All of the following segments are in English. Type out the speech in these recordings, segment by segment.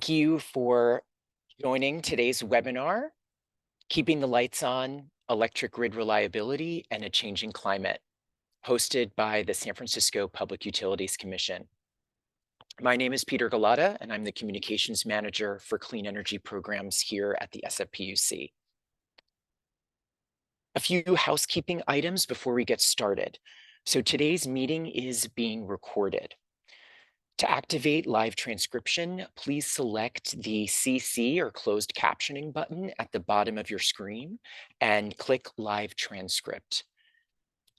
Thank you for joining today's webinar, Keeping the Lights On, Electric Grid Reliability and a Changing Climate, hosted by the San Francisco Public Utilities Commission. My name is Peter Galata, and I'm the Communications Manager for Clean Energy Programs here at the SFPUC. A few housekeeping items before we get started. So today's meeting is being recorded. To activate live transcription, please select the CC or closed captioning button at the bottom of your screen and click Live Transcript.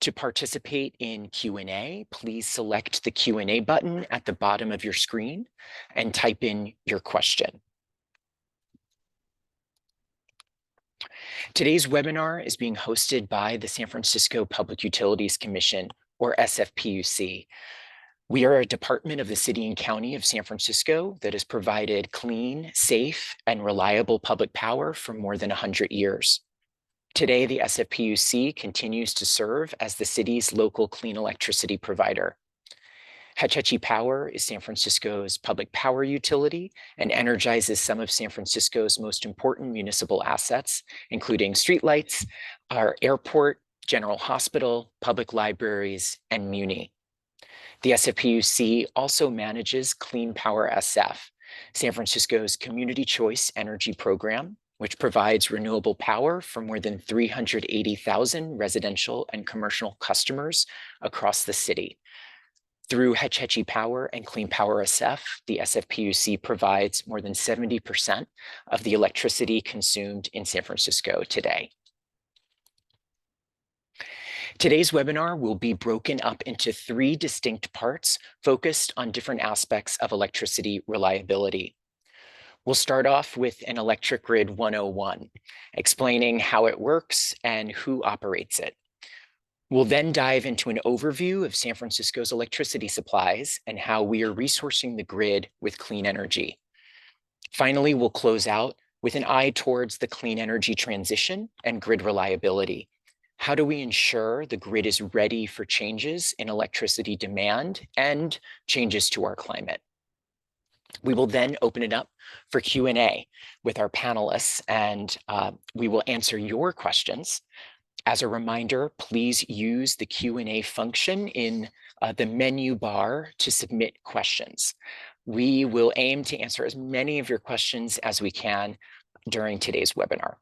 To participate in Q&A, please select the Q&A button at the bottom of your screen and type in your question. Today's webinar is being hosted by the San Francisco Public Utilities Commission, or SFPUC. We are a department of the City and County of San Francisco that has provided clean, safe, and reliable public power for more than 100 years. Today, the SFPUC continues to serve as the city's local clean electricity provider. Hetch Power is San Francisco's public power utility and energizes some of San Francisco's most important municipal assets, including streetlights, our airport, general hospital, public libraries, and Muni. The SFPUC also manages Clean Power SF, San Francisco's community choice energy program, which provides renewable power for more than 380,000 residential and commercial customers across the city. Through Hetch Power and Clean Power SF, the SFPUC provides more than 70% of the electricity consumed in San Francisco today. Today's webinar will be broken up into 3 distinct parts focused on different aspects of electricity reliability. We'll start off with an Electric Grid 101, explaining how it works and who operates it. We'll then dive into an overview of San Francisco's electricity supplies and how we are resourcing the grid with clean energy. Finally, we'll close out with an eye towards the clean energy transition and grid reliability. How do we ensure the grid is ready for changes in electricity demand and changes to our climate? We will then open it up for Q&A with our panelists, and we will answer your questions. As a reminder, please use the Q&A function in the menu bar to submit questions. We will aim to answer as many of your questions as we can during today's webinar.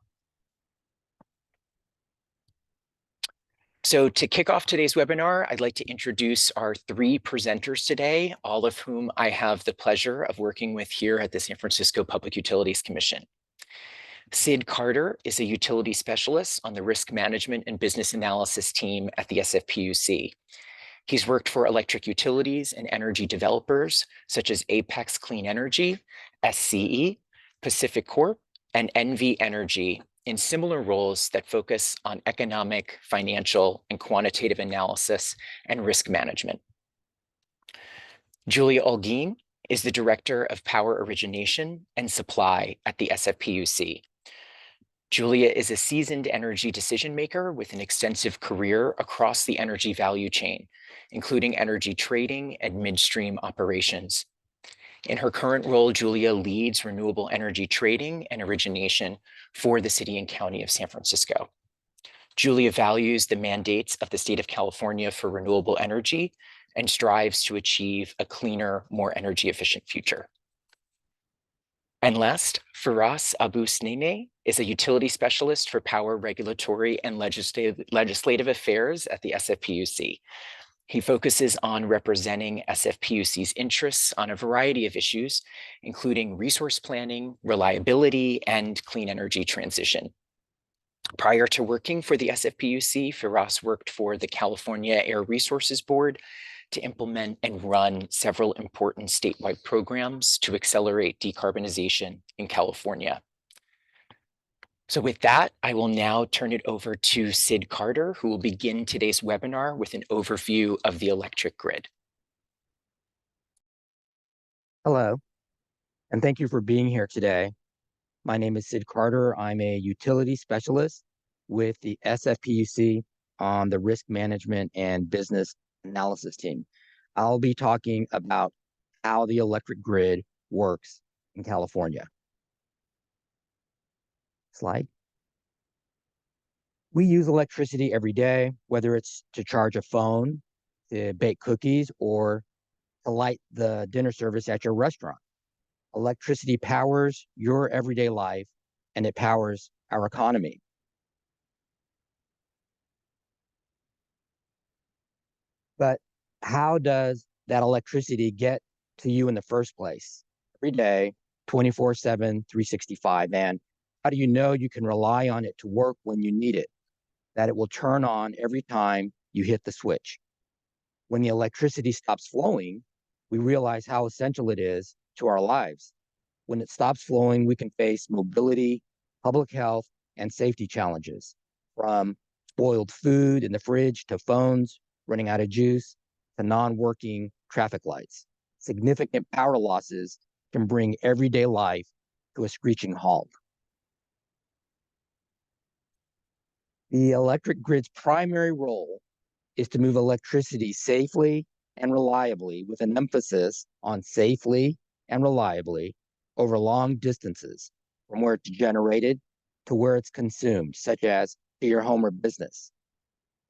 So to kick off today's webinar, I'd like to introduce our 3 presenters today, all of whom I have the pleasure of working with here at the San Francisco Public Utilities Commission. Sid Carter is a utility specialist on the risk management and business analysis team at the SFPUC. He's worked for electric utilities and energy developers such as Apex Clean Energy, SCE, Pacific Corp, and NV Energy in similar roles that focus on economic, financial, and quantitative analysis and risk management. Julia Olguin is the Director of Power Origination and Supply at the SFPUC. Julia is a seasoned energy decision maker with an extensive career across the energy value chain, including energy trading and midstream operations. In her current role, Julia leads renewable energy trading and origination for the City and County of San Francisco. Julia values the mandates of the state of California for renewable energy and strives to achieve a cleaner, more energy efficient future. And last, Firas Abou-Sneineh is a utility specialist for power regulatory and legislative affairs at the SFPUC. He focuses on representing SFPUC's interests on a variety of issues, including resource planning, reliability, and clean energy transition. Prior to working for the SFPUC, Firas worked for the California Air Resources Board to implement and run several important statewide programs to accelerate decarbonization in California. So with that, I will now turn it over to Sid Carter, who will begin today's webinar with an overview of the electric grid. Hello, and thank you for being here today. My name is Sid Carter. I'm a utility specialist with the SFPUC on the risk management and business analysis team. I'll be talking about how the electric grid works in California. Slide. We use electricity every day, whether it's to charge a phone, to bake cookies, or to light the dinner service at your restaurant. Electricity powers your everyday life and it powers our economy. But how does that electricity get to you in the first place? Every day, 24/7, 365, man. How do you know you can rely on it to work when you need it? That it will turn on every time you hit the switch. When the electricity stops flowing, we realize how essential it is to our lives. When it stops flowing, we can face mobility, public health, and safety challenges, from spoiled food in the fridge to phones running out of juice to non-working traffic lights. Significant power losses can bring everyday life to a screeching halt. The electric grid's primary role is to move electricity safely and reliably, with an emphasis on safely and reliably over long distances from where it's generated to where it's consumed, such as to your home or business.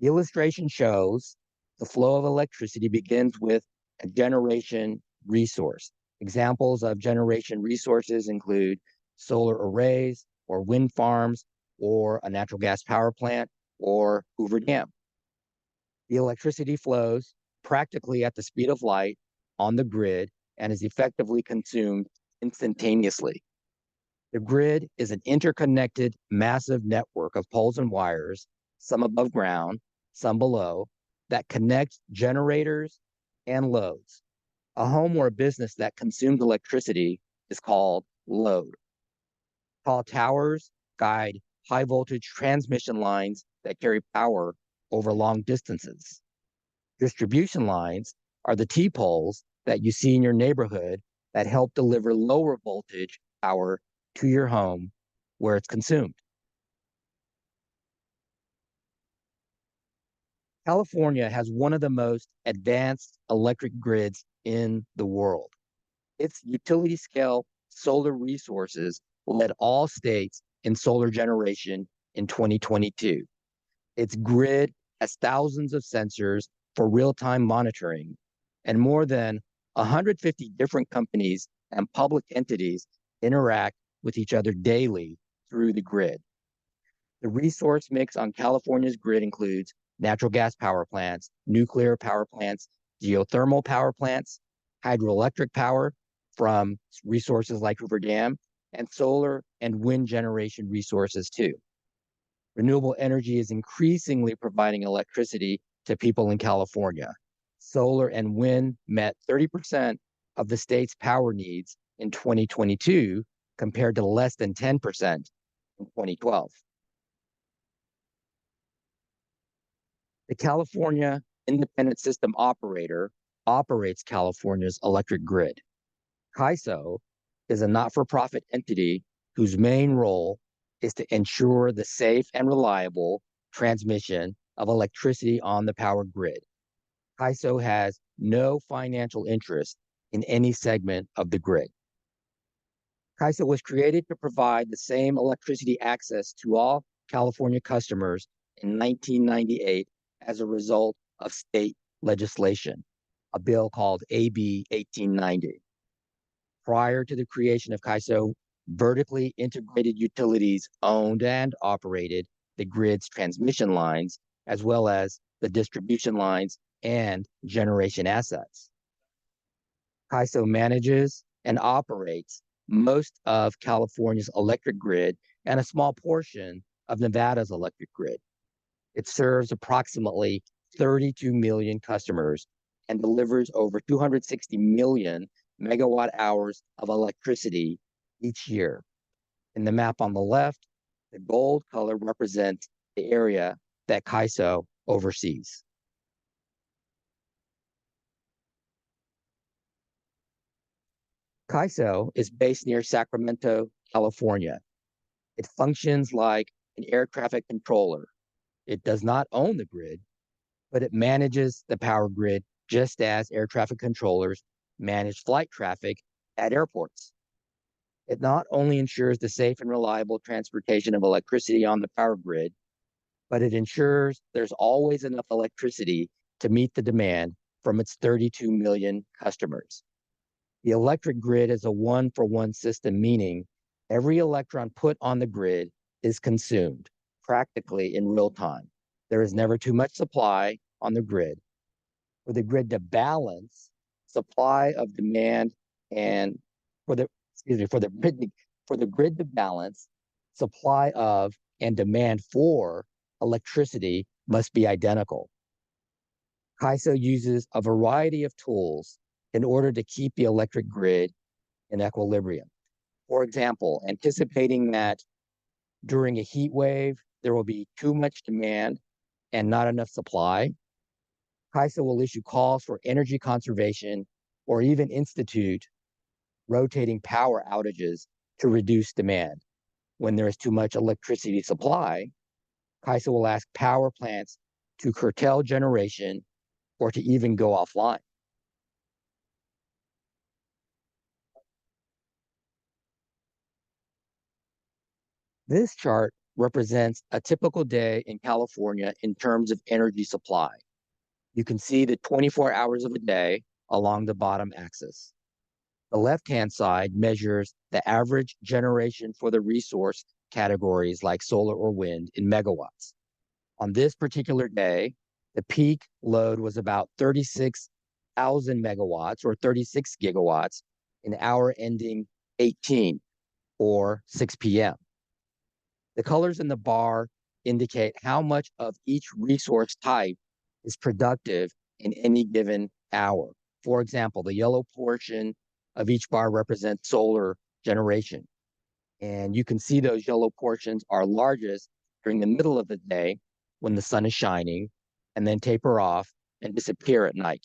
The illustration shows the flow of electricity begins with a generation resource. Examples of generation resources include solar arrays or wind farms or a natural gas power plant or Hoover Dam. The electricity flows practically at the speed of light on the grid and is effectively consumed instantaneously. The grid is an interconnected, massive network of poles and wires, some above ground, some below, that connect generators and loads. A home or a business that consumes electricity is called load. Tall towers guide high voltage transmission lines that carry power over long distances. Distribution lines are the T-poles that you see in your neighborhood that help deliver lower voltage power to your home where it's consumed. California has one of the most advanced electric grids in the world. Its utility scale solar resources led all states in solar generation in 2022. Its grid has thousands of sensors for real-time monitoring, and more than 150 different companies and public entities interact with each other daily through the grid. The resource mix on California's grid includes natural gas power plants, nuclear power plants, geothermal power plants, hydroelectric power from resources like Hoover Dam, and solar and wind generation resources too. Renewable energy is increasingly providing electricity to people in California. Solar and wind met 30% of the state's power needs in 2022 compared to less than 10% in 2012. The California Independent System Operator operates California's electric grid. CAISO is a not-for-profit entity whose main role is to ensure the safe and reliable transmission of electricity on the power grid. CAISO has no financial interest in any segment of the grid. CAISO was created to provide the same electricity access to all California customers in 1998 as a result of state legislation, a bill called AB 1890. Prior to the creation of CAISO, vertically integrated utilities owned and operated the grid's transmission lines, as well as the distribution lines and generation assets. CAISO manages and operates most of California's electric grid and a small portion of Nevada's electric grid. It serves approximately 32 million customers and delivers over 260 million megawatt hours of electricity each year. In the map on the left, the gold color represents the area that CAISO oversees. CAISO is based near Sacramento, California. It functions like an air traffic controller. It does not own the grid, but it manages the power grid just as air traffic controllers manage flight traffic at airports. It not only ensures the safe and reliable transportation of electricity on the power grid, but it ensures there's always enough electricity to meet the demand from its 32 million customers. The electric grid is a one-for-one system, meaning every electron put on the grid is consumed practically in real time. There is never too much supply on the grid. For the grid to balance supply of demand and for the grid to balance supply of and demand for electricity must be identical. CAISO uses a variety of tools in order to keep the electric grid in equilibrium. For example, anticipating that during a heat wave, there will be too much demand and not enough supply, CAISO will issue calls for energy conservation or even institute rotating power outages to reduce demand. When there is too much electricity supply, CAISO will ask power plants to curtail generation or to even go offline. This chart represents a typical day in California in terms of energy supply. You can see the 24 hours of a day along the bottom axis. The left-hand side measures the average generation for the resource categories like solar or wind in megawatts. On this particular day, the peak load was about 36,000 megawatts or 36 gigawatts in hour ending 18 or 6 p.m. The colors in the bar indicate how much of each resource type is productive in any given hour. For example, the yellow portion of each bar represents solar generation. And you can see those yellow portions are largest during the middle of the day when the sun is shining, and then taper off and disappear at night.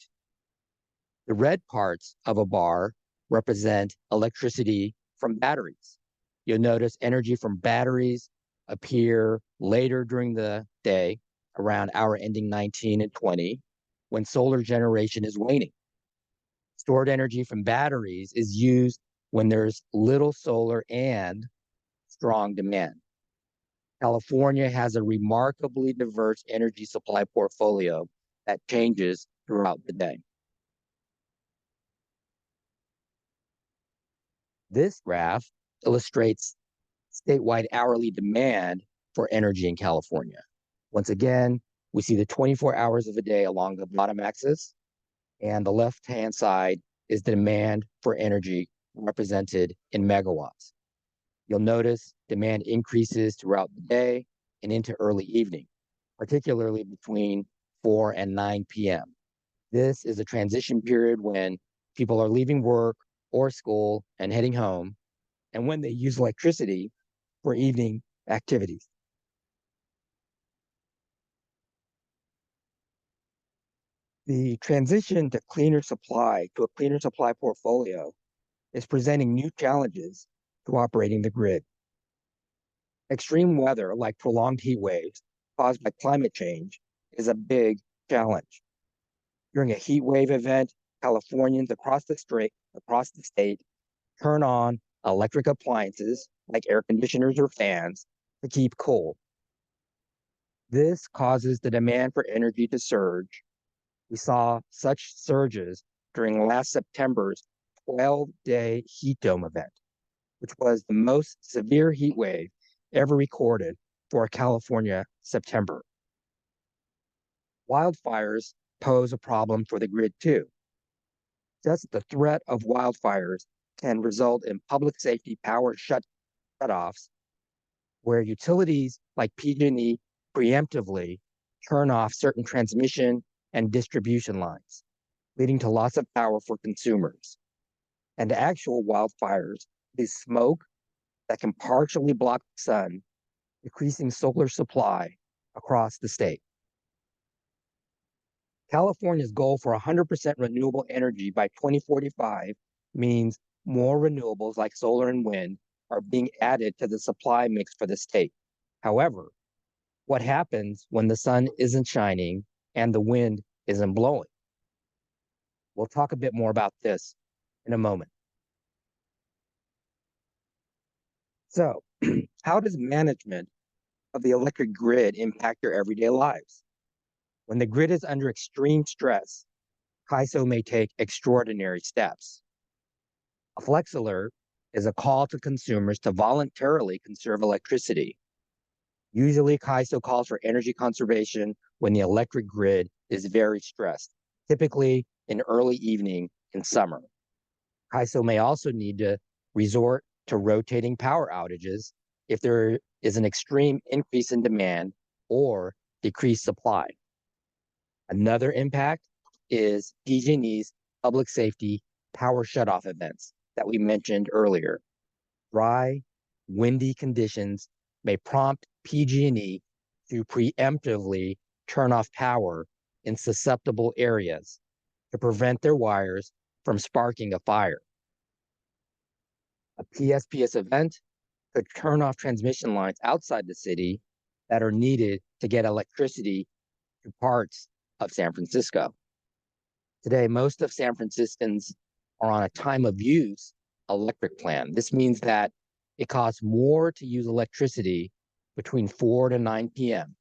The red parts of a bar represent electricity from batteries. You'll notice energy from batteries appear later during the day, around hour ending 19 and 20, when solar generation is waning. Stored energy from batteries is used when there's little solar and strong demand. California has a remarkably diverse energy supply portfolio that changes throughout the day. This graph illustrates statewide hourly demand for energy in California. Once again, we see the 24 hours of a day along the bottom axis, and the left-hand side is the demand for energy represented in megawatts. You'll notice demand increases throughout the day and into early evening, particularly between 4 and 9 p.m. This is a transition period when people are leaving work or school and heading home, and when they use electricity for evening activities. The transition to a cleaner supply portfolio is presenting new challenges to operating the grid. Extreme weather, like prolonged heat waves caused by climate change, is a big challenge. During a heat wave event, Californians across the state turn on electric appliances like air conditioners or fans to keep cool. This causes the demand for energy to surge. We saw such surges during last September's 12-day heat dome event, which was the most severe heat wave ever recorded for a California September. Wildfires pose a problem for the grid too. Just the threat of wildfires can result in public safety power shutoffs, where utilities like PG&E preemptively turn off certain transmission and distribution lines, leading to loss of power for consumers. And actual wildfires is smoke that can partially block the sun, decreasing solar supply across the state. California's goal for 100% renewable energy by 2045 means more renewables like solar and wind are being added to the supply mix for the state. However, what happens when the sun isn't shining and the wind isn't blowing? We'll talk a bit more about this in a moment. So, how does management of the electric grid impact your everyday lives? When the grid is under extreme stress, CAISO may take extraordinary steps. A flex alert is a call to consumers to voluntarily conserve electricity. Usually, CAISO calls for energy conservation when the electric grid is very stressed, typically in early evening in summer. CAISO may also need to resort to rotating power outages if there is an extreme increase in demand or decreased supply. Another impact is PG&E's public safety power shutoff events that we mentioned earlier. Dry, windy conditions may prompt PG&E to preemptively turn off power in susceptible areas to prevent their wires from sparking a fire. A PSPS event could turn off transmission lines outside the city that are needed to get electricity to parts of San Francisco. Today, most of San Franciscans are on a time of use electric plan. This means that it costs more to use electricity between 4 to 9 p.m.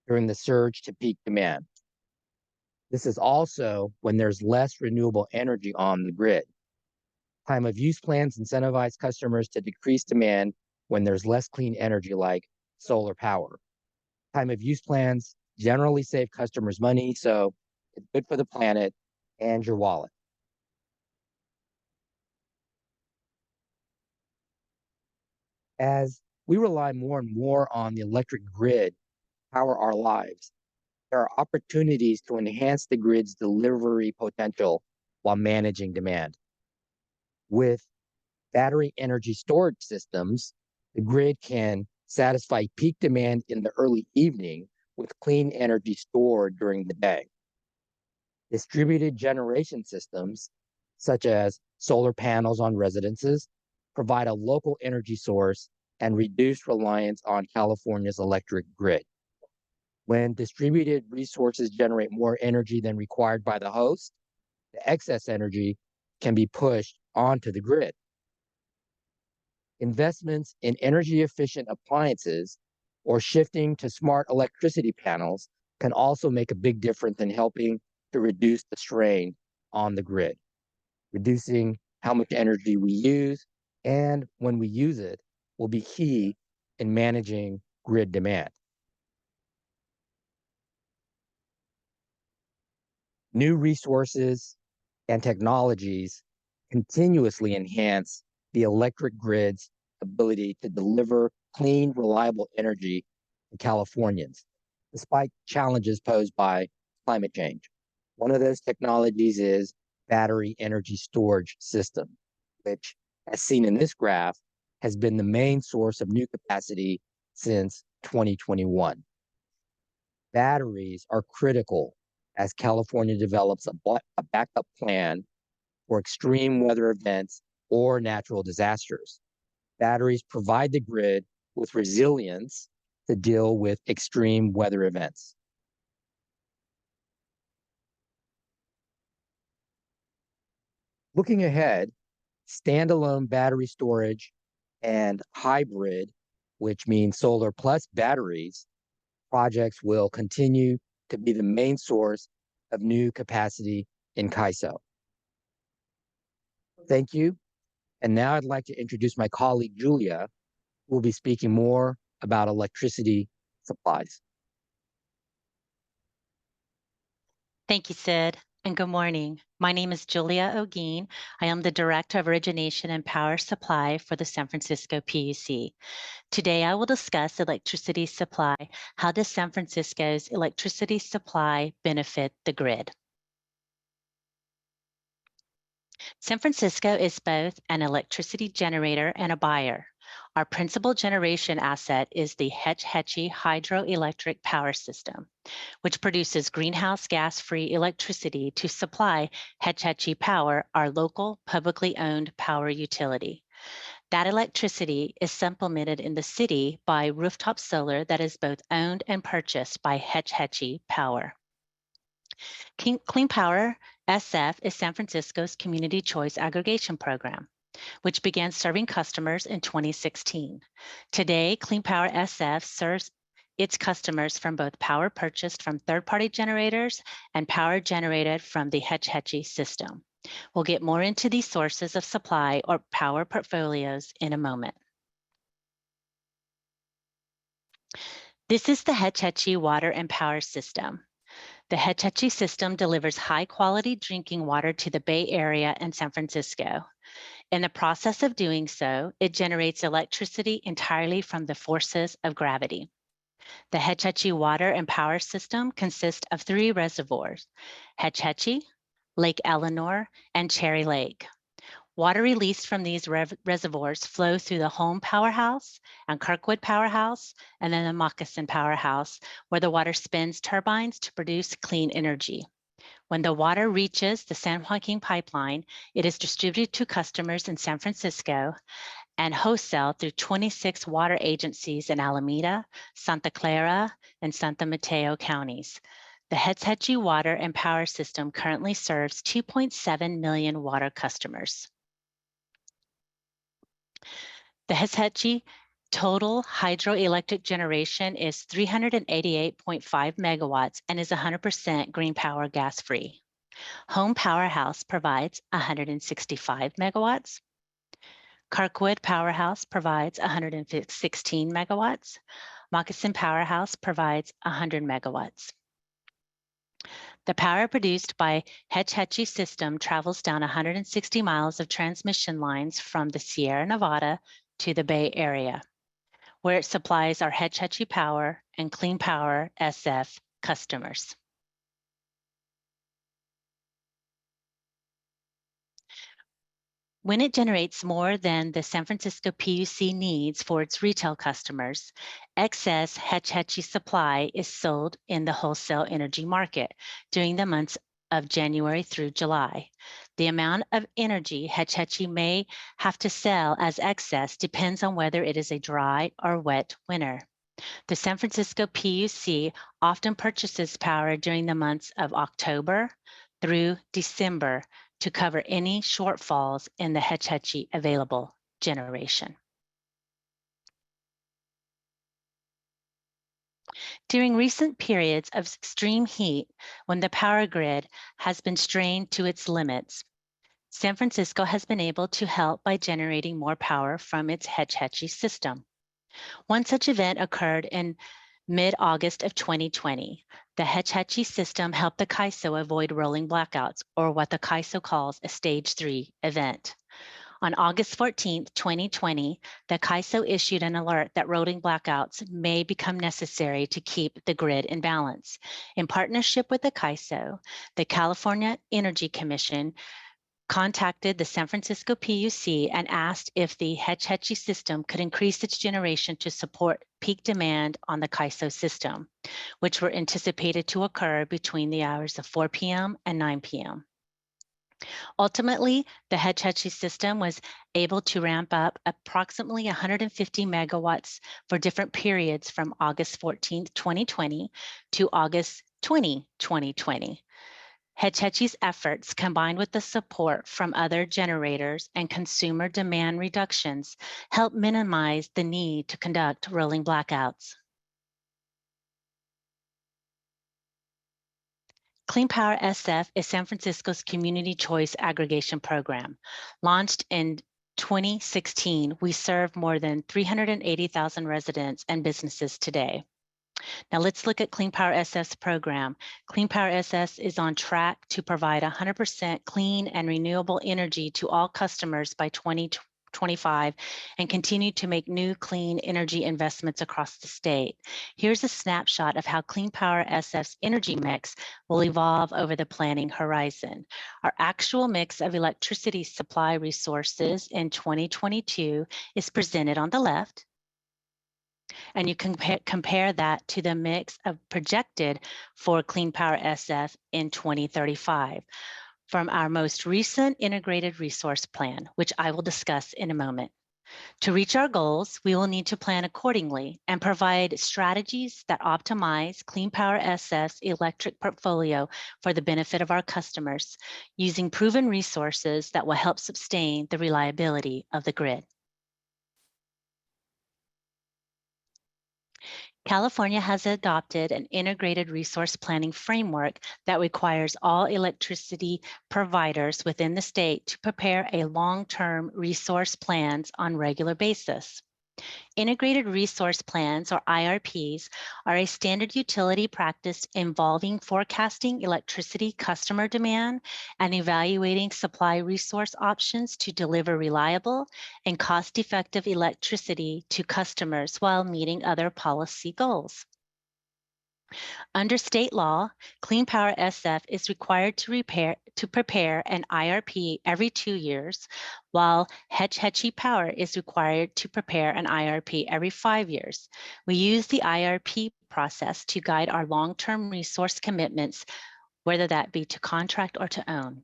during the surge to peak demand. This is also when there's less renewable energy on the grid. Time of use plans incentivize customers to decrease demand when there's less clean energy like solar power. Time of use plans generally save customers money, so it's good for the planet and your wallet. As we rely more and more on the electric grid to power our lives, there are opportunities to enhance the grid's delivery potential while managing demand. With battery energy storage systems, the grid can satisfy peak demand in the early evening with clean energy stored during the day. Distributed generation systems, such as solar panels on residences, provide a local energy source and reduce reliance on California's electric grid. When distributed resources generate more energy than required by the host, the excess energy can be pushed onto the grid. Investments in energy efficient appliances or shifting to smart electricity panels can also make a big difference in helping to reduce the strain on the grid. Reducing how much energy we use and when we use it will be key in managing grid demand. New resources and technologies continuously enhance the electric grid's ability to deliver clean, reliable energy to Californians, despite challenges posed by climate change. One of those technologies is battery energy storage system, which, as seen in this graph, has been the main source of new capacity since 2021. Batteries are critical as California develops a backup plan for extreme weather events or natural disasters. Batteries provide the grid with resilience to deal with extreme weather events. Looking ahead, standalone battery storage and hybrid, which means solar plus batteries, projects will continue to be the main source of new capacity in CAISO. Thank you. And now I'd like to introduce my colleague, Julia, who will be speaking more about electricity supplies. Thank you, Sid, and good morning. My name is Julia Ogeen. I am the Director of Origination and Power Supply for the San Francisco PUC. Today, I will discuss electricity supply. How does San Francisco's electricity supply benefit the grid? San Francisco is both an electricity generator and a buyer. Our principal generation asset is the Hetch Hetchy hydroelectric power system, which produces greenhouse gas-free electricity to supply Hetch Hetchy Power, our local publicly owned power utility. That electricity is supplemented in the city by rooftop solar that is both owned and purchased by Hetch Hetchy Power. Clean Power SF is San Francisco's community choice aggregation program. which began serving customers in 2016. Today, Clean Power SF serves its customers from both power purchased from third-party generators and power generated from the Hetch Hetchy system. We'll get more into these sources of supply or power portfolios in a moment. This is the Hetch Hetchy water and power system. The Hetch Hetchy system delivers high-quality drinking water to the Bay Area and San Francisco. In the process of doing so, it generates electricity entirely from the forces of gravity. The Hetch Hetchy water and power system consists of 3 reservoirs: Hetch Hetchy, Lake Eleanor, and Cherry Lake. Water released from these reservoirs flow through the Home Powerhouse and Kirkwood Powerhouse, and then the Moccasin Powerhouse, where the water spins turbines to produce clean energy. When the water reaches the San Joaquin pipeline, it is distributed to customers in San Francisco and wholesale through 26 water agencies in Alameda, Santa Clara, and Santa Mateo counties. The Hetch Hetchy water and power system currently serves 2.7 million water customers. The Hetch Hetchy total hydroelectric generation is 388.5 megawatts and is 100% green power gas-free. Home Powerhouse provides 165 megawatts. Kirkwood Powerhouse provides 116 megawatts. Moccasin Powerhouse provides 100 megawatts. The power produced by Hetch Hetchy system travels down 160 miles of transmission lines from the Sierra Nevada to the Bay Area, where it supplies our Hetch Hetchy Power and Clean Power SF customers. When it generates more than the San Francisco PUC needs for its retail customers, excess Hetch Hetchy supply is sold in the wholesale energy market during the months of January through July. The amount of energy Hetch Hetchy may have to sell as excess depends on whether it is a dry or wet winter. The San Francisco PUC often purchases power during the months of October through December to cover any shortfalls in the Hetch Hetchy available generation. During recent periods of extreme heat, when the power grid has been strained to its limits, San Francisco has been able to help by generating more power from its Hetch Hetchy system. One such event occurred in mid-August of 2020. The Hetch Hetchy system helped the CAISO avoid rolling blackouts, or what the CAISO calls a Stage 3 event. On August 14, 2020, the CAISO issued an alert that rolling blackouts may become necessary to keep the grid in balance. In partnership with the CAISO, the California Energy Commission contacted the San Francisco PUC and asked if the Hetch Hetchy system could increase its generation to support peak demand on the CAISO system, which were anticipated to occur between the hours of 4 p.m. and 9 p.m. Ultimately, the Hetch Hetchy system was able to ramp up approximately 150 megawatts for different periods from August 14, 2020 to August 20, 2020. Hetch Hetchy's efforts, combined with the support from other generators and consumer demand reductions, help minimize the need to conduct rolling blackouts. Clean Power SF is San Francisco's community choice aggregation program. Launched in 2016, we serve more than 380,000 residents and businesses today. Now let's look at Clean Power SF's program. Clean Power SF is on track to provide 100% clean and renewable energy to all customers by 2025 and continue to make new clean energy investments across the state. Here's a snapshot of how Clean Power SF's energy mix will evolve over the planning horizon. Our actual mix of electricity supply resources in 2022 is presented on the left. And you can compare that to the mix of projected for Clean Power SF in 2035 from our most recent integrated resource plan, which I will discuss in a moment. To reach our goals, we will need to plan accordingly and provide strategies that optimize Clean Power SF's electric portfolio for the benefit of our customers, using proven resources that will help sustain the reliability of the grid. California has adopted an integrated resource planning framework that requires all electricity providers within the state to prepare a long-term resource plans on regular basis. Integrated resource plans, or IRPs, are a standard utility practice involving forecasting electricity customer demand and evaluating supply resource options to deliver reliable and cost-effective electricity to customers while meeting other policy goals. Under state law, Clean Power SF is required to prepare an IRP every 2 years, while Hetch Hetchy Power is required to prepare an IRP every 5 years. We use the IRP process to guide our long-term resource commitments, whether that be to contract or to own.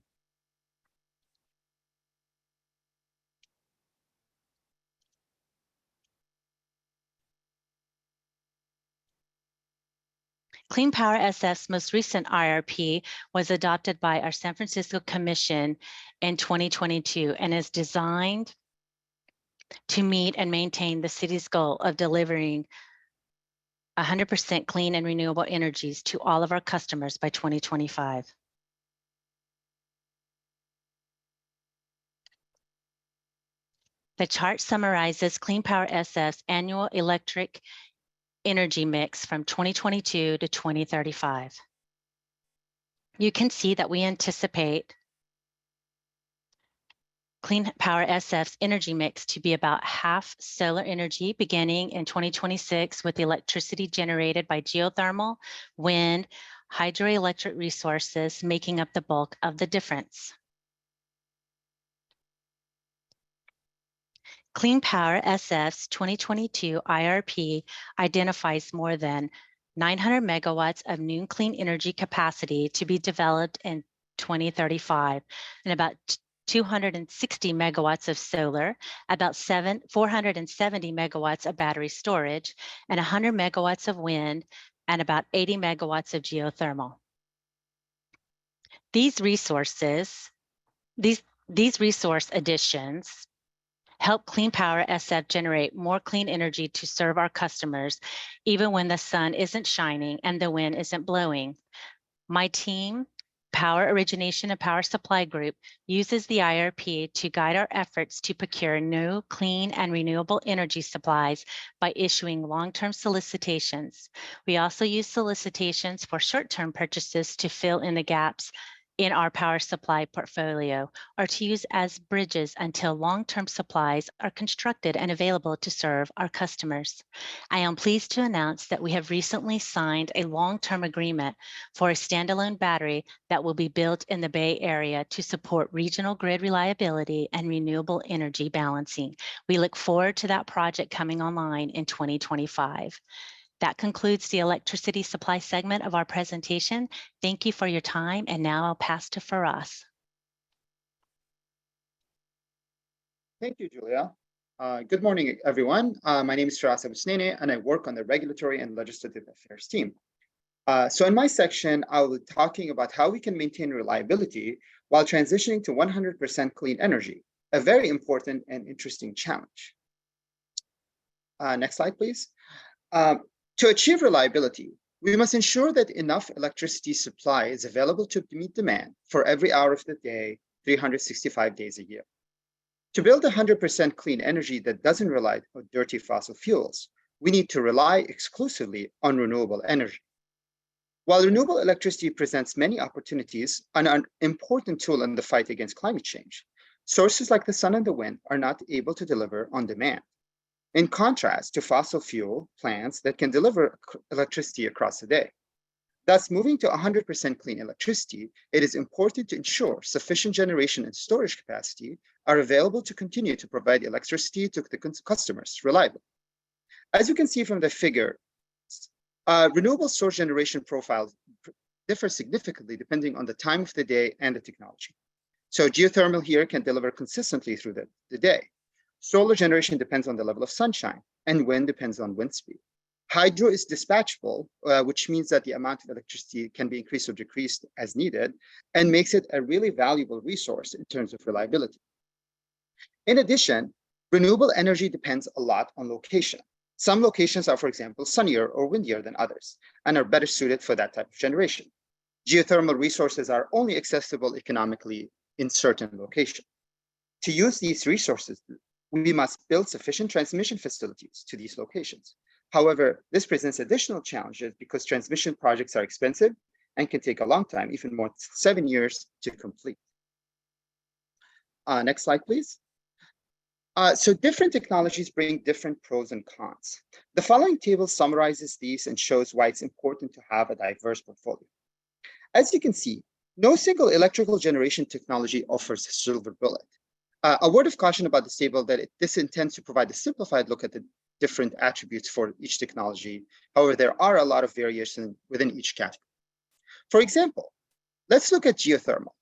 Clean Power SF's most recent IRP was adopted by our San Francisco Commission in 2022 and is designed to meet and maintain the city's goal of delivering 100% clean and renewable energies to all of our customers by 2025. The chart summarizes Clean Power SF's annual electric energy mix from 2022 to 2035. You can see that we anticipate Clean Power SF's energy mix to be about half solar energy beginning in 2026, with electricity generated by geothermal, wind, hydroelectric resources making up the bulk of the difference. Clean Power SF's 2022 IRP identifies more than 900 megawatts of new clean energy capacity to be developed in 2035, and about 260 megawatts of solar, about 470 megawatts of battery storage, and 100 megawatts of wind, and about 80 megawatts of geothermal. These resource additions help Clean Power SF generate more clean energy to serve our customers, even when the sun isn't shining and the wind isn't blowing. My team, Power Origination and Power Supply Group, uses the IRP to guide our efforts to procure new, clean, and renewable energy supplies by issuing long-term solicitations. We also use solicitations for short-term purchases to fill in the gaps in our power supply portfolio, or to use as bridges until long-term supplies are constructed and available to serve our customers. I am pleased to announce that we have recently signed a long-term agreement for a standalone battery that will be built in the Bay Area to support regional grid reliability and renewable energy balancing. We look forward to that project coming online in 2025. That concludes the electricity supply segment of our presentation. Thank you for your time, and now I'll pass to Faraz. Thank you, Julia. Good morning, everyone. My name is Faraz Abusnene, and I work on the Regulatory and Legislative Affairs team. So in my section, I'll be talking about how we can maintain reliability while transitioning to 100% clean energy, a very important and interesting challenge. Next slide, please. To achieve reliability, we must ensure that enough electricity supply is available to meet demand for every hour of the day, 365 days a year. To build 100% clean energy that doesn't rely on dirty fossil fuels, we need to rely exclusively on renewable energy. While renewable electricity presents many opportunities and an important tool in the fight against climate change, sources like the sun and the wind are not able to deliver on demand, in contrast to fossil fuel plants that can deliver electricity across the day. Thus, moving to 100% clean electricity, it is important to ensure sufficient generation and storage capacity are available to continue to provide electricity to the customers reliably. As you can see from the figure, renewable source generation profiles differ significantly depending on the time of the day and the technology. So geothermal here can deliver consistently through the day, Solar generation depends on the level of sunshine, and wind depends on wind speed. Hydro is dispatchable, which means that the amount of electricity can be increased or decreased as needed, and makes it a really valuable resource in terms of reliability. In addition, renewable energy depends a lot on location. Some locations are, for example, sunnier or windier than others, and are better suited for that type of generation. Geothermal resources are only accessible economically in certain locations. To use these resources, we must build sufficient transmission facilities to these locations. However, this presents additional challenges because transmission projects are expensive and can take a long time, even more than 7 years to complete. Next slide, please. So different technologies bring different pros and cons. The following table summarizes these and shows why it's important to have a diverse portfolio. As you can see, no single electrical generation technology offers a silver bullet. A word of caution about this table that this intends to provide a simplified look at the different attributes for each technology. However, there are a lot of variation within each category. For example, let's look at geothermal.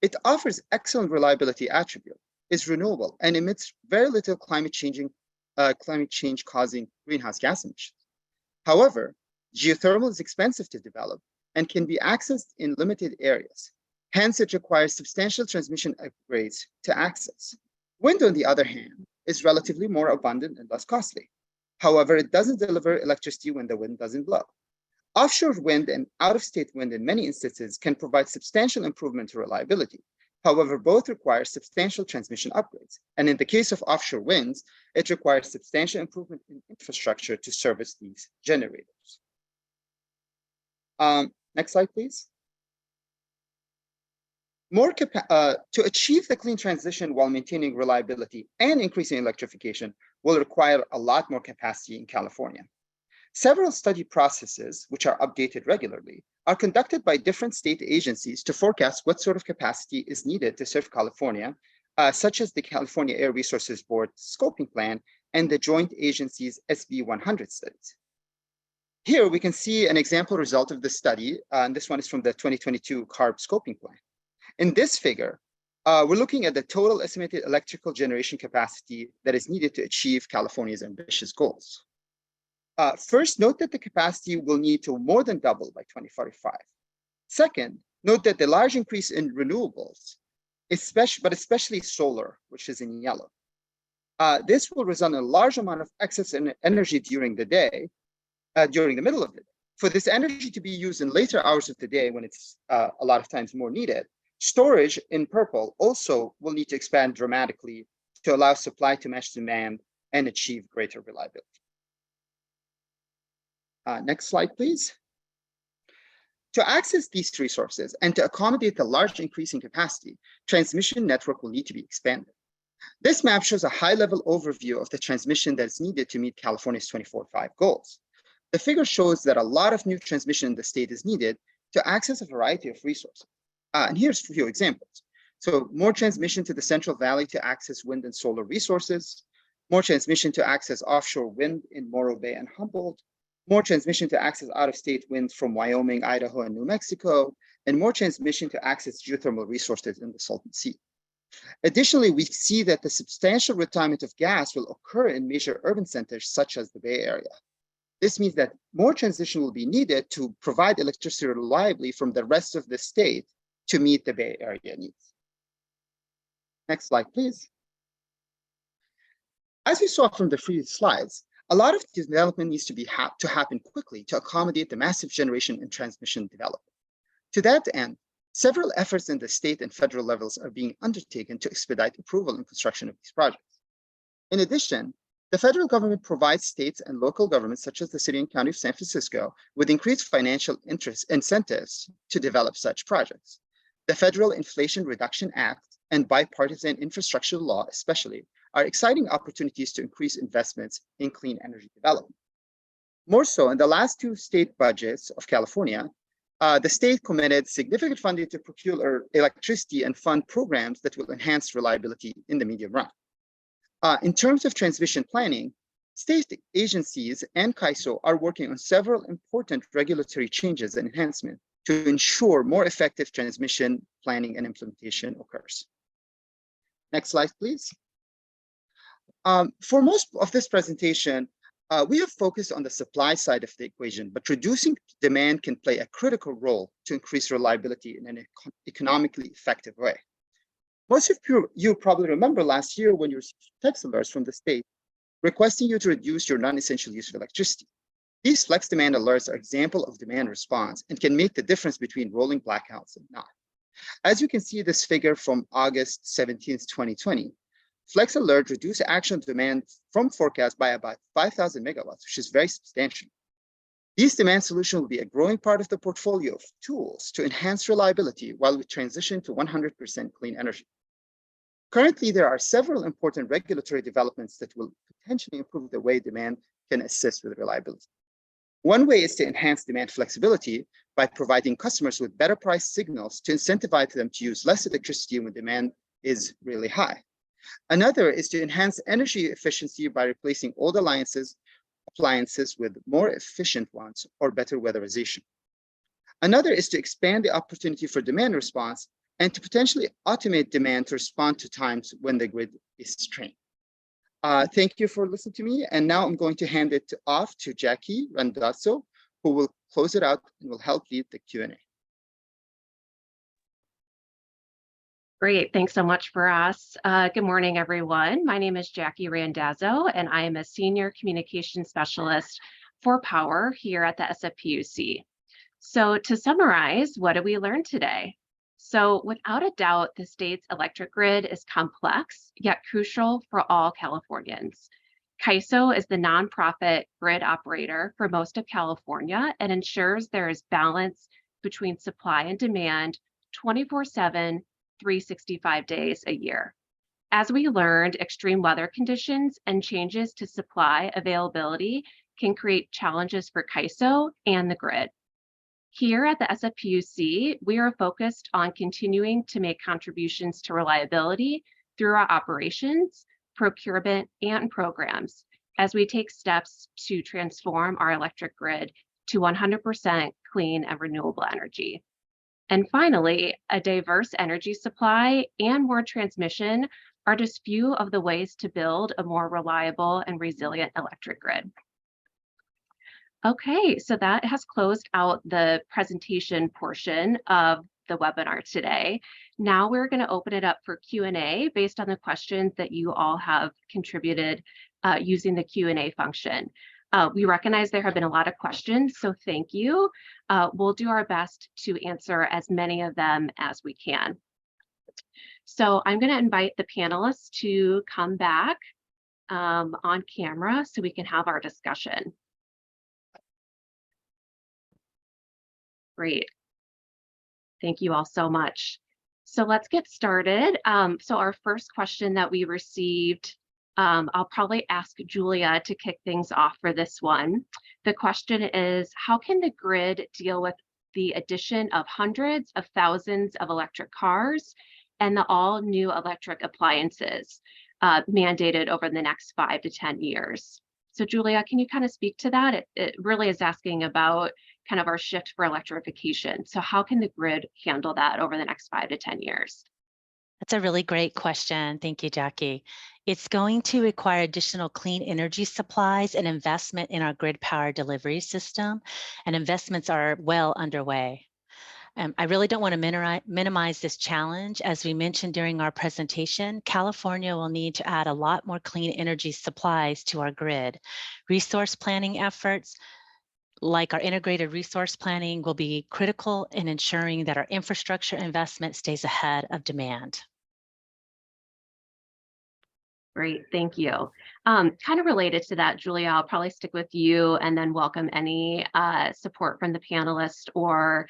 It offers excellent reliability attribute, is renewable, and emits very little climate change causing greenhouse gas emissions. However, geothermal is expensive to develop and can be accessed in limited areas. Hence, it requires substantial transmission upgrades to access. Wind, on the other hand, is relatively more abundant and less costly. However, it doesn't deliver electricity when the wind doesn't blow. Offshore wind and out-of-state wind in many instances can provide substantial improvement to reliability. However, both require substantial transmission upgrades. And in the case of offshore winds, it requires substantial improvement in infrastructure to service these generators. Next slide, please. To achieve the clean transition while maintaining reliability and increasing electrification will require a lot more capacity in California. Several study processes, which are updated regularly, are conducted by different state agencies to forecast what sort of capacity is needed to serve California, such as the California Air Resources Board Scoping Plan and the joint agency's SB 100 studies. Here we can see an example result of the study, and this one is from the 2022 CARB Scoping Plan. In this figure, we're looking at the total estimated electrical generation capacity that is needed to achieve California's ambitious goals. First, note that the capacity will need to more than double by 2045. Second, note that the large increase in renewables, especially solar, which is in yellow. This will result in a large amount of excess energy during the day, during the middle of the day. For this energy to be used in later hours of the day when it's a lot of times more needed, storage in purple also will need to expand dramatically to allow supply to match demand and achieve greater reliability. Next slide, please. To access these resources and to accommodate the large increase in capacity, transmission network will need to be expanded. This map shows a high-level overview of the transmission that is needed to meet California's 24/5 goals. The figure shows that a lot of new transmission in the state is needed to access a variety of resources. And here's a few examples. So more transmission to the Central Valley to access wind and solar resources, more transmission to access offshore wind in Morro Bay and Humboldt, more transmission to access out-of-state winds from Wyoming, Idaho, and New Mexico, and more transmission to access geothermal resources in the Salton Sea. Additionally, we see that the substantial retirement of gas will occur in major urban centers such as the Bay Area. This means that more transition will be needed to provide electricity reliably from the rest of the state to meet the Bay Area needs. Next slide, please. As we saw from the previous slides, a lot of development needs to happen quickly to accommodate the massive generation and transmission development. To that end, several efforts in the state and federal levels are being undertaken to expedite approval and construction of these projects. In addition, the federal government provides states and local governments, such as the city and county of San Francisco, with increased financial incentives to develop such projects. The Federal Inflation Reduction Act and bipartisan infrastructure law, especially, are exciting opportunities to increase investments in clean energy development. More so, in the last two state budgets of California, the state committed significant funding to procure electricity and fund programs that will enhance reliability in the medium run. In terms of transmission planning, state agencies and CAISO are working on several important regulatory changes and enhancements to ensure more effective transmission planning and implementation occurs. Next slide, please. For most of this presentation, we have focused on the supply side of the equation, but reducing demand can play a critical role to increase reliability in an economically effective way. Most of you probably remember last year when you received text alerts from the state requesting you to reduce your non-essential use of electricity. These flex demand alerts are an example of demand response and can make the difference between rolling blackouts and not. As you can see this figure from August 17th, 2020, Flex Alert reduced actual demand from forecast by about 5,000 megawatts, which is very substantial. These demand solutions will be a growing part of the portfolio of tools to enhance reliability while we transition to 100% clean energy. Currently, there are several important regulatory developments that will potentially improve the way demand can assist with reliability. One way is to enhance demand flexibility by providing customers with better price signals to incentivize them to use less electricity when demand is really high. Another is to enhance energy efficiency by replacing old appliances with more efficient ones or better weatherization. Another is to expand the opportunity for demand response and to potentially automate demand to respond to times when the grid is strained. Thank you for listening to me. And now I'm going to hand it off to Jackie Randazzo, who will close it out and will help lead the Q&A. Great, thanks so much for us. Good morning, everyone. My name is Jackie Randazzo, and I am a Senior Communication Specialist for Power here at the SFPUC. So to summarize, what did we learn today? So without a doubt, the state's electric grid is complex, yet crucial for all Californians. CAISO is the nonprofit grid operator for most of California and ensures there is balance between supply and demand 24/7, 365 days a year. As we learned, extreme weather conditions and changes to supply availability can create challenges for CAISO and the grid. Here at the SFPUC, we are focused on continuing to make contributions to reliability through our operations, procurement, and programs as we take steps to transform our electric grid to 100% clean and renewable energy. And finally, a diverse energy supply and more transmission are just few of the ways to build a more reliable and resilient electric grid. Okay, so that has closed out the presentation portion of the webinar today. Now we're going to open it up for Q&A based on the questions that you all have contributed using the Q&A function. We recognize there have been a lot of questions, so thank you. We'll do our best to answer as many of them as we can. So I'm going to invite the panelists to come back on camera so we can have our discussion. Great. Thank you all so much. So let's get started. So our first question that we received, I'll probably ask Julia to kick things off for this one. The question is, how can the grid deal with the addition of hundreds of thousands of electric cars and the all new electric appliances mandated over the next 5 to 10 years? So Julia, can you kind of speak to that? It really is asking about kind of our shift for electrification. So how can the grid handle that over the next 5 to 10 years? That's a really great question. Thank you, Jackie. It's going to require additional clean energy supplies and investment in our grid power delivery system, and investments are well underway. I really don't want to minimize this challenge. As we mentioned during our presentation, California will need to add a lot more clean energy supplies to our grid. Resource planning efforts, like our integrated resource planning, will be critical in ensuring that our infrastructure investment stays ahead of demand. Great, thank you. Kind of related to that, Julia, I'll probably stick with you and then welcome any support from the panelists or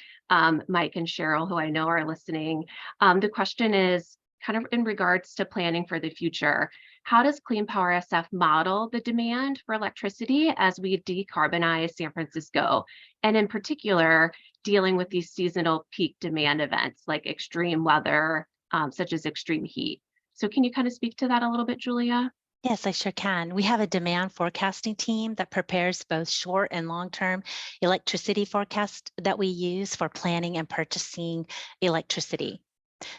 Mike and Cheryl, who I know are listening. The question is kind of in regards to planning for the future. How does Clean Power SF model the demand for electricity as we decarbonize San Francisco? And in particular, dealing with these seasonal peak demand events like extreme weather, such as extreme heat. So can you kind of speak to that a little bit, Julia? Yes, I sure can. We have a demand forecasting team that prepares both short and long-term electricity forecasts that we use for planning and purchasing electricity.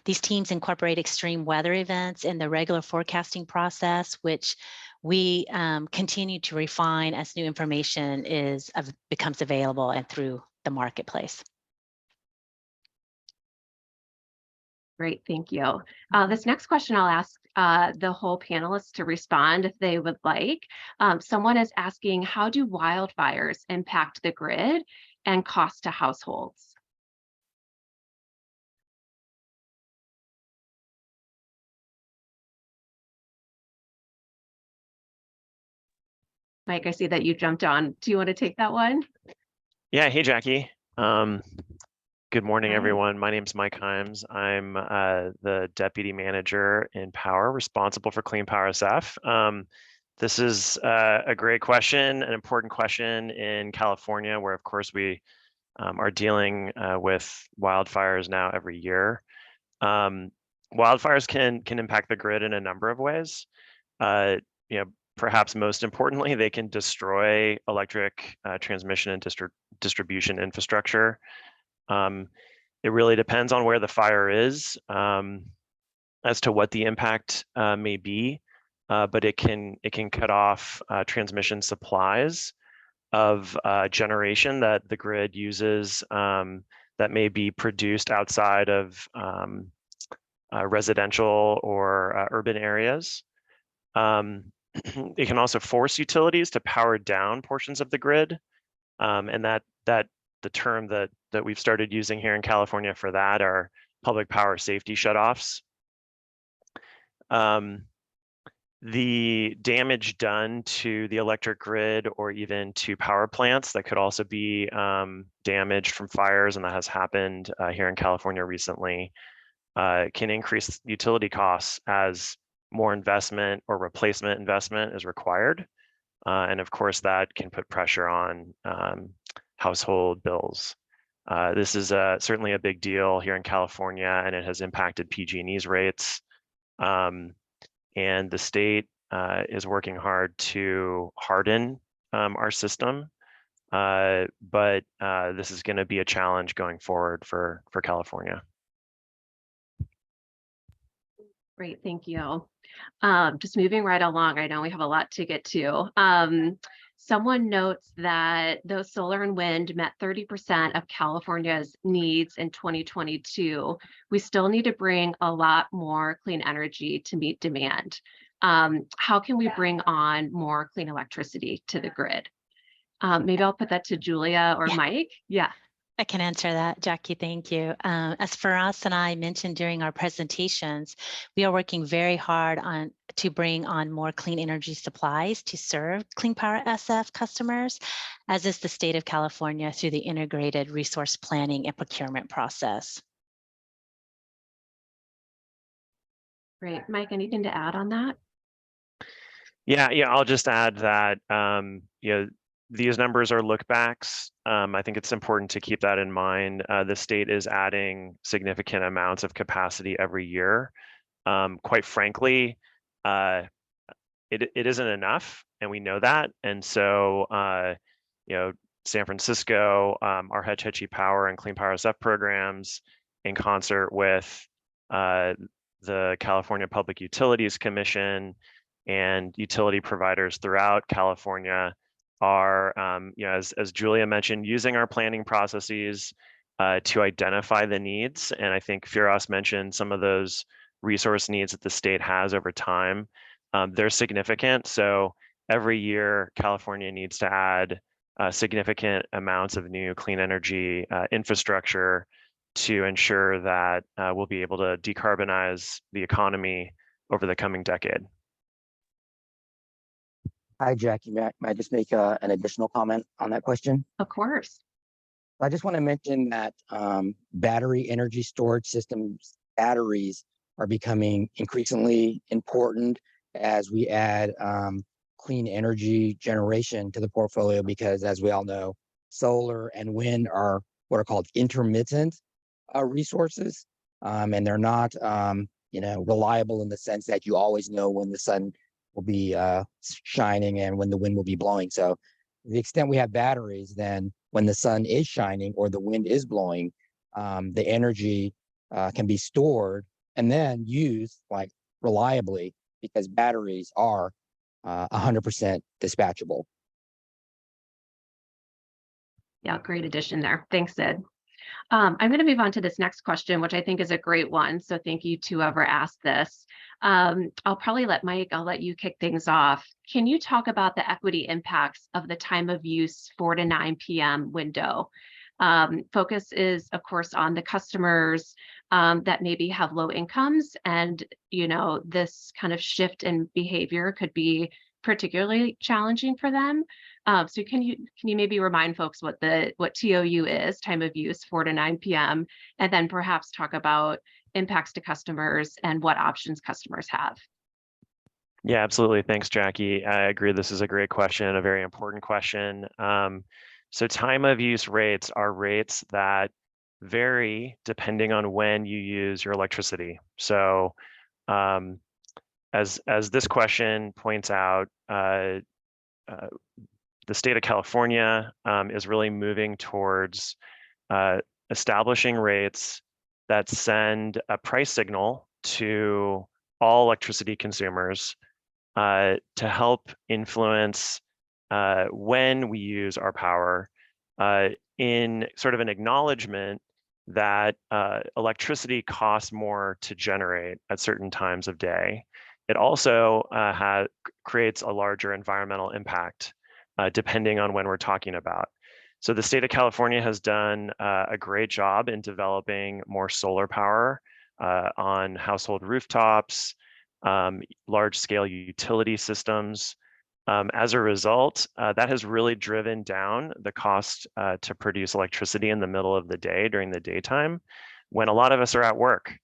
These teams incorporate extreme weather events in the regular forecasting process, which we continue to refine as new information becomes available and through the marketplace. Great, thank you. This next question I'll ask the whole panelists to respond if they would like. Someone is asking, how do wildfires impact the grid and cost to households? Mike, I see that you jumped on. Do you want to take that one? Yeah, hey, Jackie. Good morning, Hi. everyone. My name's Mike Himes. I'm the Deputy Manager in Power, responsible for Clean Power SF. This is a great question, an important question in California, where, of course, we are dealing with wildfires now every year. Wildfires can impact the grid in a number of ways. Perhaps most importantly, they can destroy electric transmission and distribution infrastructure. It really depends on where the fire is as to what the impact may be, but it can cut off transmission supplies of generation that the grid uses that may be produced outside of residential or urban areas. It can also force utilities to power down portions of the grid, and that the term that we've started using here in California for that are public power safety shutoffs. The damage done to the electric grid or even to power plants that could also be damaged from fires, and that has happened here in California recently, can increase utility costs as more investment or replacement investment is required. And of course, that can put pressure on household bills. This is certainly a big deal here in California, and it has impacted PG&E's rates. And the state is working hard to harden our system. But this is going to be a challenge going forward for California. Great, thank you. Just moving right along, I know we have a lot to get to. Someone notes that though solar and wind met 30% of California's needs in 2022, we still need to bring a lot more clean energy to meet demand. How can we bring on more clean electricity to the grid? Maybe I'll put that to Julia or Mike. Yeah. I can answer that, Jackie, thank you. As for us, and I mentioned during our presentations, we are working very hard to bring on more clean energy supplies to serve Clean Power SF customers, as is the state of California through the integrated resource planning and procurement process. Great. Mike, anything to add on that? Yeah, I'll just add that, these numbers are look backs. I think it's important to keep that in mind. The state is adding significant amounts of capacity every year. Quite frankly, it isn't enough, and we know that. And so, San Francisco, our Hetch Power and Clean Power SF programs, in concert with the California Public Utilities Commission and utility providers throughout California, are, as Julia mentioned, using our planning processes to identify the needs. And I think Firas mentioned some of those resource needs that the state has over time. They're significant. So every year, California needs to add significant amounts of new clean energy infrastructure to ensure that we'll be able to decarbonize the economy over the coming decade. Hi, Jackie. May I just make an additional comment on that question? Of course. I just want to mention that battery energy storage systems, batteries are becoming increasingly important as we add clean energy generation to the portfolio, because as we all know, solar and wind are what are called intermittent resources, and they're not reliable in the sense that you always know when the sun will be shining and when the wind will be blowing. So to the extent we have batteries, then when the sun is shining or the wind is blowing, the energy can be stored and then used like reliably because batteries are 100% dispatchable. Yeah, great addition there. Thanks, Sid. I'm going to move on to this next question, which I think is a great one. So thank you to whoever asked this. I'll probably let Mike, I'll let you kick things off. Can you talk about the equity impacts of the time of use 4 to 9 p.m. window? Focus is, of course, on the customers that maybe have low incomes. And, you know, this kind of shift in behavior could be particularly challenging for them. So can you maybe remind folks what TOU is, time of use 4 to 9 p.m., and then perhaps talk about impacts to customers and what options customers have? Yeah, absolutely. Thanks, Jackie. I agree. This is a great question, a very important question. So time of use rates are rates that vary depending on when you use your electricity. So as this question points out, the state of California is really moving towards establishing rates that send a price signal to all electricity consumers to help influence when we use our power in sort of an acknowledgement that electricity costs more to generate at certain times of day. It also creates a larger environmental impact depending on when we're talking about. So the state of California has done a great job in developing more solar power on household rooftops, large-scale utility systems. As a result, that has really driven down the cost to produce electricity in the middle of the day during the daytime when a lot of us are at work.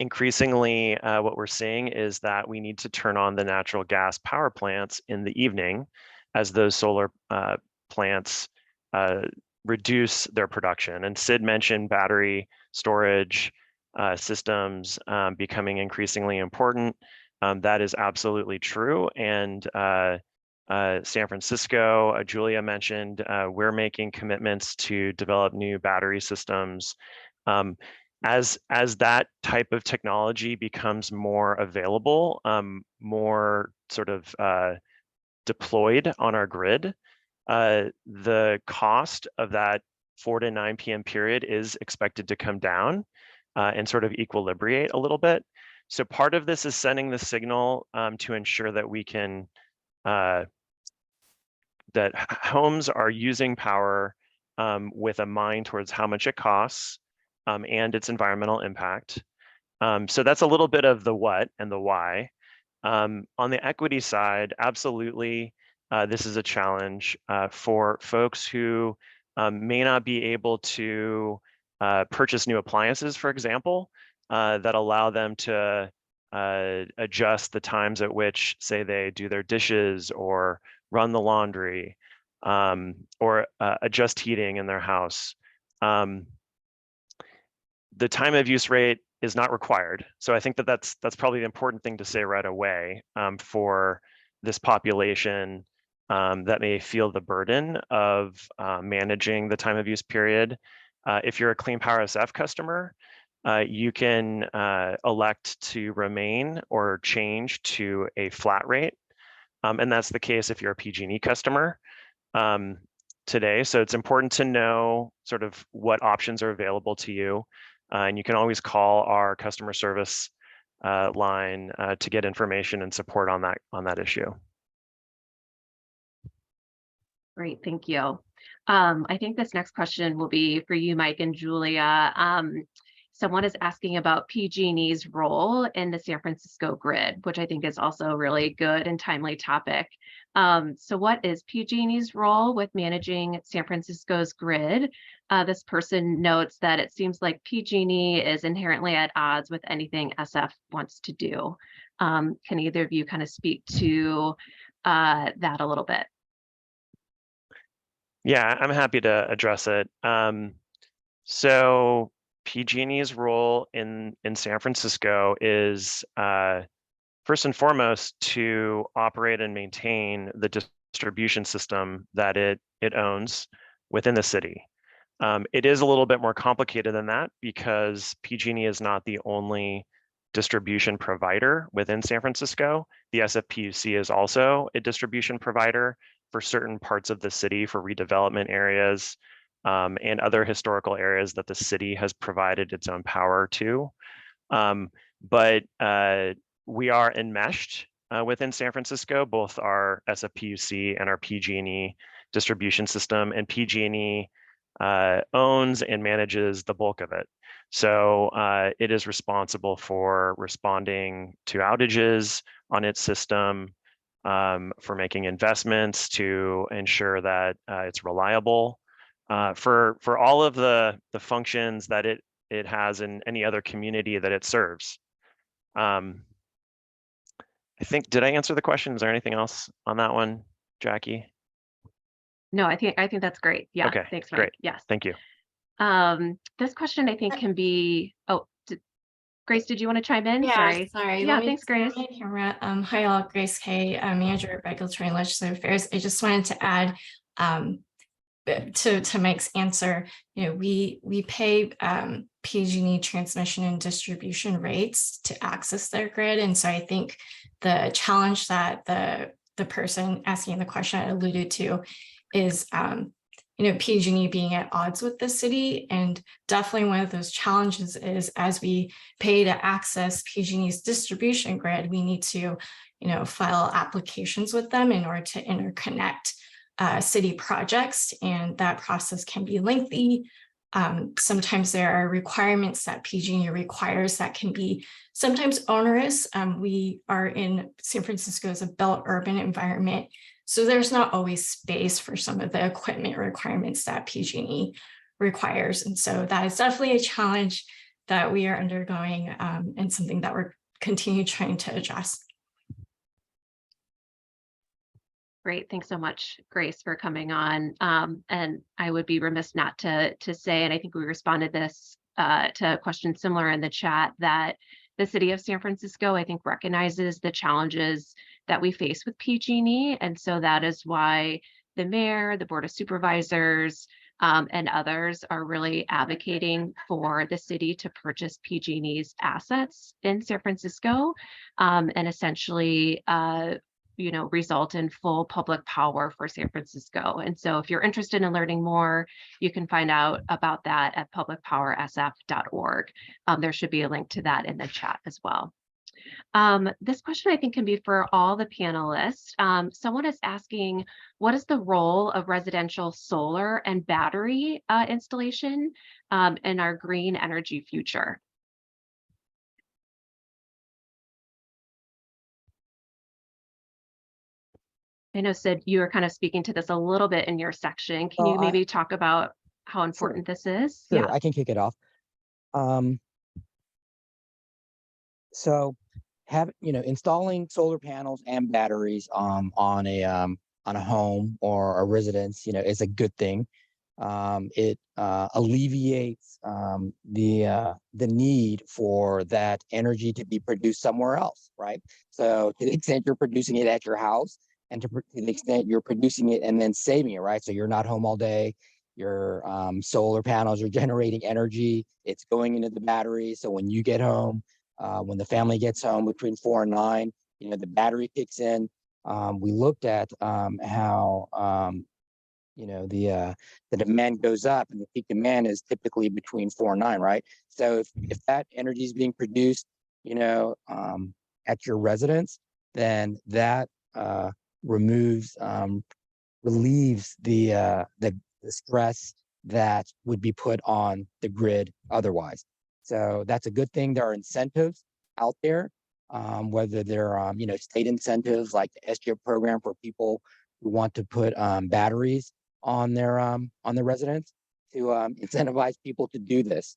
Increasingly, what we're seeing is that we need to turn on the natural gas power plants in the evening as those solar plants reduce their production. And Sid mentioned battery storage systems becoming increasingly important. That is absolutely true. And San Francisco, Julia mentioned, we're making commitments to develop new battery systems. As that type of technology becomes more available, more sort of deployed on our grid, the cost of that 4 to 9 p.m. period is expected to come down and sort of equilibrate a little bit. So part of this is sending the signal to ensure that we can, that homes are using power with a mind towards how much it costs and its environmental impact. So that's a little bit of the what and the why. On the equity side, absolutely, this is a challenge for folks who may not be able to purchase new appliances, for example, that allow them to adjust the times at which, say, they do their dishes or run the laundry or adjust heating in their house. The time of use rate is not required. So I think that that's probably the important thing to say right away for this population that may feel the burden of managing the time of use period. If you're a Clean Power SF customer, you can elect to remain or change to a flat rate. And that's the case if you're a PG&E customer today. So it's important to know sort of what options are available to you. And you can always call our customer service line to get information and support on that issue. Great, thank you. I think this next question will be for you, Mike and Julia. Someone is asking about PG&E's role in the San Francisco grid, which I think is also a really good and timely topic. So what is PG&E's role with managing San Francisco's grid? This person notes that it seems like PG&E is inherently at odds with anything SF wants to do. Can either of you kind of speak to that a little bit? Yeah, I'm happy to address it. So PG&E's role in San Francisco is first and foremost to operate and maintain the distribution system that it owns within the city. It is a little bit more complicated than that because PG&E is not the only distribution provider within San Francisco. The SFPUC is also a distribution provider for certain parts of the city for redevelopment areas and other historical areas that the city has provided its own power to. But we are enmeshed within San Francisco, both our SFPUC and our PG&E distribution system, and PG&E owns and manages the bulk of it. So it is responsible for responding to outages on its system, for making investments to ensure that it's reliable, for all of the functions that it has in any other community that it serves. I think, did I answer the question? Is there anything else on that one, Jackie? No, I think that's great. Yeah. Okay, Thanks, Mike. great. Yes. Thank you. This question I think can be, Grace, did you want to chime in? Yeah, sorry. Yeah, thanks, Grace. Camera. Hi, all. Grace Kay, Manager of Regulatory and Legislative Affairs. I just wanted to add to Mike's answer. We pay PG&E transmission and distribution rates to access their grid, and so I think the challenge that the person asking the question alluded to is PG&E being at odds with the city. And definitely one of those challenges is, as we pay to access PG&E's distribution grid, we need to, file applications with them in order to interconnect city projects. And that process can be lengthy. Sometimes there are requirements that PG&E requires that can be sometimes onerous. We are in San Francisco as a built urban environment, so there's not always space for some of the equipment requirements that PG&E requires. And so that is definitely a challenge that we are undergoing, and something that we're continue trying to address. Great. Thanks so much, Grace, for coming on. And I would be remiss not to say, and I think we responded this to a question similar in the chat, that the city of San Francisco, I think, recognizes the challenges that we face with PG&E. And so that is why the mayor, the board of supervisors, and others are really advocating for the city to purchase PG&E's assets in San Francisco, and essentially result in full public power for San Francisco. And so if you're interested in learning more, you can find out about that at publicpowersf.org. There should be a link to that in the chat as well. This question I think can be for all the panelists. Someone is asking, what is the role of residential solar and battery installation in our green energy future? I know, Sid, you were kind of speaking to this a little bit in your section. Can you maybe talk about how important this is? Sure, Yeah, I can kick it off. So installing solar panels and batteries on a home or a residence, is a good thing. It alleviates the need for that energy to be produced somewhere else, right? So to the extent you're producing it at your house, and to the extent you're producing it and then saving it, right? So you're not home all day. Your solar panels are generating energy. It's going into the battery. So when you get home, when the family gets home between 4 and 9, the battery kicks in. We looked at how the demand goes up, and the peak demand is typically between 4 and 9, right? So if that energy is being produced, at your residence, then that relieves the stress that would be put on the grid otherwise. So that's a good thing. There are incentives out there, whether they're state incentives like the SGIP program for people who want to put batteries on their residence to incentivize people to do this.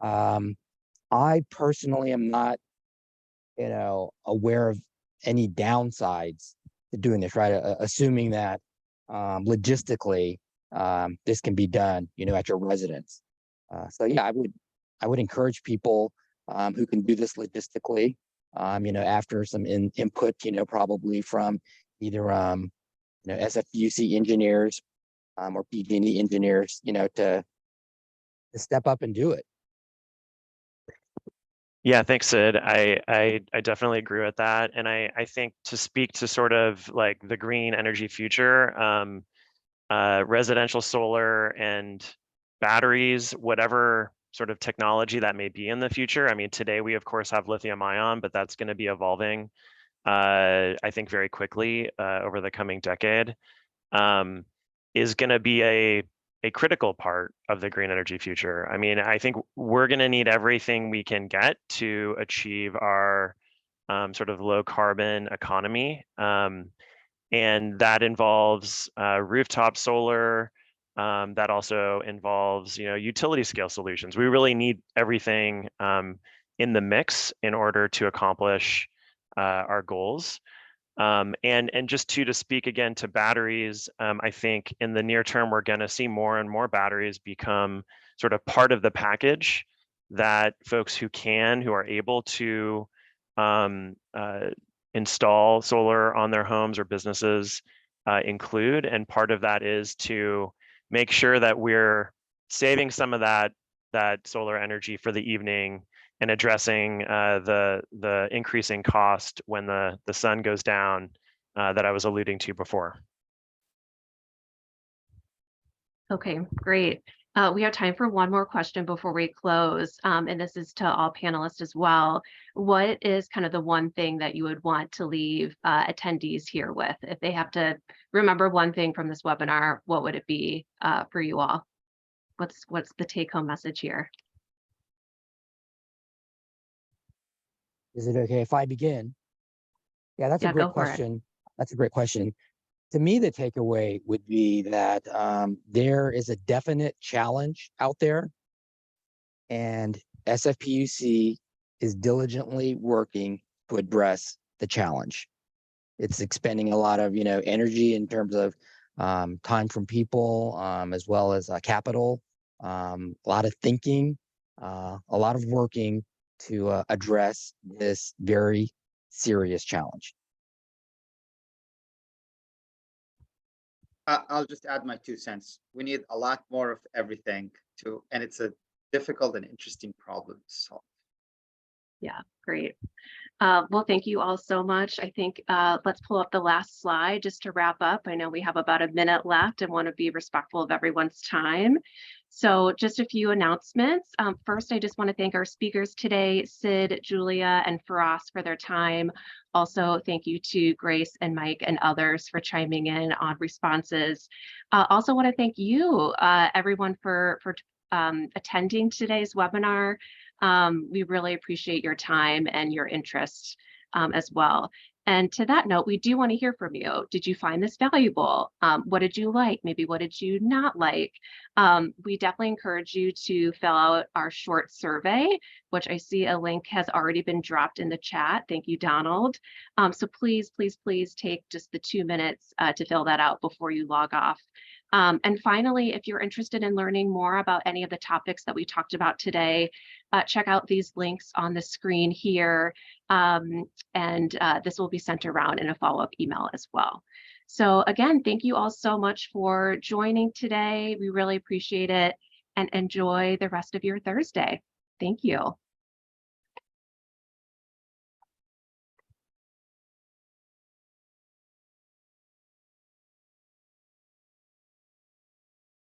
I personally am not aware of any downsides to doing this, right? Assuming that logistically this can be done at your residence. So yeah, I would encourage people who can do this logistically, after some input, probably from either SFPUC engineers or PG&E engineers, to to step up and do it. Yeah, thanks, Sid. I definitely agree with that. And I think to speak to sort of like the green energy future, residential solar and batteries, whatever sort of technology that may be in the future. I mean, today we of course have lithium ion, but that's going to be evolving, I think, very quickly over the coming decade, is going to be a critical part of the green energy future. I mean, I think we're going to need everything we can get to achieve our sort of low carbon economy. And that involves rooftop solar. That also involves, utility scale solutions. We really need everything in the mix in order to accomplish our goals. And just to speak again to batteries, I think in the near term, we're going to see more and more batteries become sort of part of the package that folks who are able to install solar on their homes or businesses include. And part of that is to make sure that we're saving some of that solar energy for the evening and addressing the increasing cost when the sun goes down that I was alluding to before. Okay, great. We have time for one more question before we close, and this is to all panelists as well. What is kind of the one thing that you would want to leave attendees here with? If they have to remember one thing from this webinar, what would it be for you all? What's the take-home message here? Is it okay if I begin? Yeah, that's a great question. That's a great question. To me, the takeaway would be that there is a definite challenge out there, and SFPUC is diligently working to address the challenge. It's expending a lot of energy in terms of time from people, as well as capital, a lot of thinking, a lot of working to address this very serious challenge. I'll just add my 2 cents. We need a lot more of everything and it's a difficult and interesting problem to solve. Yeah, great. Well, thank you all so much. I think let's pull up the last slide just to wrap up. I know we have about a minute left and want to be respectful of everyone's time. So just a few announcements. First, I just want to thank our speakers today, Sid, Julia, and Firas for their time. Also, thank you to Grace and Mike and others for chiming in on responses. Also want to thank you, everyone, for attending today's webinar. We really appreciate your time and your interest as well. And to that note, we do want to hear from you. Did you find this valuable? What did you like? Maybe what did you not like? We definitely encourage you to fill out our short survey, which I see a link has already been dropped in the chat. Thank you, Donald. So please, please, please take just the 2 minutes to fill that out before you log off. And finally, if you're interested in learning more about any of the topics that we talked about today, check out these links on the screen here, and this will be sent around in a follow-up email as well. So again, thank you all so much for joining today. We really appreciate it, and enjoy the rest of your Thursday. Thank you.